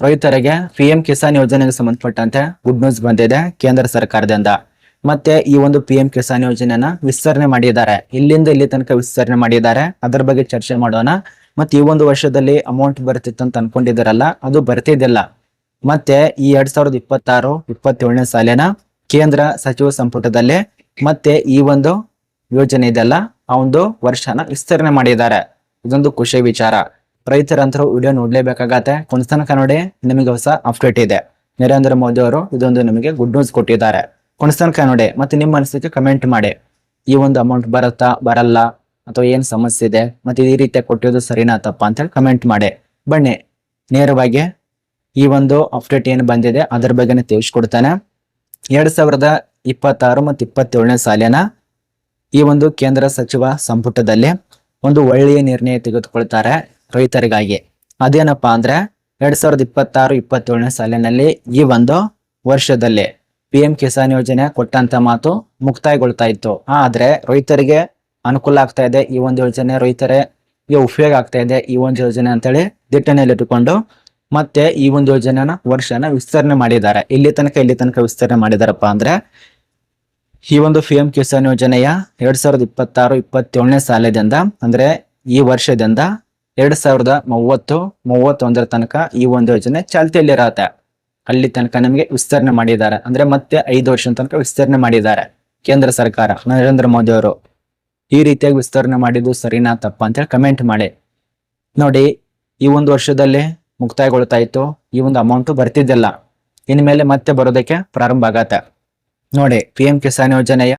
ರೈತರಿಗೆ ಪಿಎಂ ಕಿಸಾನ್ ಯೋಜನೆಗೆ ಸಂಬಂಧಪಟ್ಟಂತೆ ಗುಡ್ ನ್ಯೂಸ್ ಬಂದಿದೆ ಕೇಂದ್ರ ಸರ್ಕಾರದಿಂದ. ಮತ್ತೆ ಈ ಒಂದು ಪಿಎಂ ಕಿಸಾನ್ ಯೋಜನೆಯನ್ನ ವಿಸ್ತರಣೆ ಮಾಡಿದ್ದಾರೆ, ಇಲ್ಲಿಂದ ಇಲ್ಲಿ ತನಕ ವಿಸ್ತರಣೆ ಮಾಡಿದ್ದಾರೆ. ಅದರ ಬಗ್ಗೆ ಚರ್ಚೆ ಮಾಡೋಣ. ಮತ್ತೆ ಈ ಒಂದು ವರ್ಷದಲ್ಲಿ ಅಮೌಂಟ್ ಬರ್ತಿತ್ತು ಅಂತ ಅನ್ಕೊಂಡಿದ್ದಾರಲ್ಲ, ಅದು ಬರ್ತಿದ್ದಿಲ್ಲ. ಮತ್ತೆ ಈ 2026-27ನೇ ಸಾಲಿನ ಕೇಂದ್ರ ಸಚಿವ ಸಂಪುಟದಲ್ಲಿ ಮತ್ತೆ ಈ ಒಂದು ಯೋಜನೆ ಇದೆಲ್ಲ ಆ ಒಂದು ವರ್ಷನ ವಿಸ್ತರಣೆ ಮಾಡಿದ್ದಾರೆ. ಇದೊಂದು ಖುಷಿ ವಿಚಾರ. ರೈತರಂತರೂ ವಿಡಿಯೋ ನೋಡ್ಲೇಬೇಕಾಗತ್ತೆ. ಕೊನೆತನಕ ನೋಡಿ, ನಿಮಗೆ ಹೊಸ ಅಪ್ಡೇಟ್ ಇದೆ. ನರೇಂದ್ರ ಮೋದಿ ಅವರು ಇದೊಂದು ನಿಮಗೆ ಗುಡ್ ನ್ಯೂಸ್ ಕೊಟ್ಟಿದ್ದಾರೆ. ಕೊನೆತನಕ ನೋಡಿ, ಮತ್ತೆ ನಿಮ್ಮ ಅನಿಸಿಕೆ ಕಮೆಂಟ್ ಮಾಡಿ. ಈ ಒಂದು ಅಮೌಂಟ್ ಬರುತ್ತಾ ಬರಲ್ಲ ಅಥವಾ ಏನ್ ಸಮಸ್ಯೆ ಇದೆ, ಮತ್ತೆ ಈ ರೀತಿ ಕೊಟ್ಟಿರೋದು ಸರಿನಾ ತಪ್ಪ ಅಂತ ಹೇಳಿ ಕಮೆಂಟ್ ಮಾಡಿ. ಬನ್ನಿ ನೇರವಾಗಿ ಈ ಒಂದು ಅಪ್ಡೇಟ್ ಏನು ಬಂದಿದೆ ಅದರ ಬಗ್ಗೆನೇ ತಿಳಿಸ್ಕೊಡ್ತಾನೆ. 2026 ಮತ್ತು 27ನೇ ಸಾಲಿನ ಈ ಒಂದು ಕೇಂದ್ರ ಸಚಿವ ಸಂಪುಟದಲ್ಲಿ ಒಂದು ಒಳ್ಳೆಯ ನಿರ್ಣಯ ತೆಗೆದುಕೊಳ್ತಾರೆ ರೈತರಿಗಾಗಿ. ಅದೇನಪ್ಪಾ ಅಂದ್ರೆ 2026-27ನೇ ಸಾಲಿನಲ್ಲಿ ಈ ಒಂದು ವರ್ಷದಲ್ಲಿ ಪಿಎಂ ಕಿಸಾನ್ ಯೋಜನೆ ಕೊಟ್ಟಂತ ಮಾತು ಮುಕ್ತಾಯಗೊಳ್ತಾ ಇತ್ತು. ಆದ್ರೆ ರೈತರಿಗೆ ಅನುಕೂಲ ಆಗ್ತಾ ಇದೆ ಈ ಒಂದು ಯೋಜನೆ, ರೈತರಿಗೆ ಉಪಯೋಗ ಆಗ್ತಾ ಇದೆ ಈ ಒಂದು ಯೋಜನೆ ಅಂತೇಳಿ ದಿಟ್ಟಣೆಯಲ್ಲಿ ಇಟ್ಟುಕೊಂಡು ಮತ್ತೆ ಈ ಒಂದು ಯೋಜನೆನ ವರ್ಷನ ವಿಸ್ತರಣೆ ಮಾಡಿದ್ದಾರೆ. ಇಲ್ಲಿ ತನಕ ವಿಸ್ತರಣೆ ಮಾಡಿದಾರಪ್ಪ ಅಂದ್ರೆ ಈ ಒಂದು ಪಿಎಂ ಕಿಸಾನ್ ಯೋಜನೆಯ 2026-27ನೇ ಸಾಲದಿಂದ ಅಂದ್ರೆ ಈ ವರ್ಷದಿಂದ 2030-31 ತನಕ ಈ ಒಂದು ಯೋಜನೆ ಚಾಲ್ತಿಯಲ್ಲಿರತ್ತೆ. ಅಲ್ಲಿ ತನಕ ನಮಗೆ ವಿಸ್ತರಣೆ ಮಾಡಿದ್ದಾರೆ. ಅಂದ್ರೆ ಮತ್ತೆ 5 ವರ್ಷ ತನಕ ವಿಸ್ತರಣೆ ಮಾಡಿದ್ದಾರೆ ಕೇಂದ್ರ ಸರ್ಕಾರ, ನರೇಂದ್ರ ಮೋದಿ ಅವರು. ಈ ರೀತಿಯಾಗಿ ವಿಸ್ತರಣೆ ಮಾಡಿದ್ದು ಸರಿನಾ ತಪ್ಪ ಅಂತೇಳಿ ಕಮೆಂಟ್ ಮಾಡಿ. ನೋಡಿ, ಈ ಒಂದು ವರ್ಷದಲ್ಲಿ ಮುಕ್ತಾಯಗೊಳ್ತಾ ಇತ್ತು, ಈ ಒಂದು ಅಮೌಂಟ್ ಬರ್ತಿದ್ದಿಲ್ಲ, ಇನ್ಮೇಲೆ ಮತ್ತೆ ಬರೋದಕ್ಕೆ ಪ್ರಾರಂಭ ಆಗತ್ತೆ. ನೋಡಿ, ಪಿಎಂ ಕಿಸಾನ್ ಯೋಜನೆಯ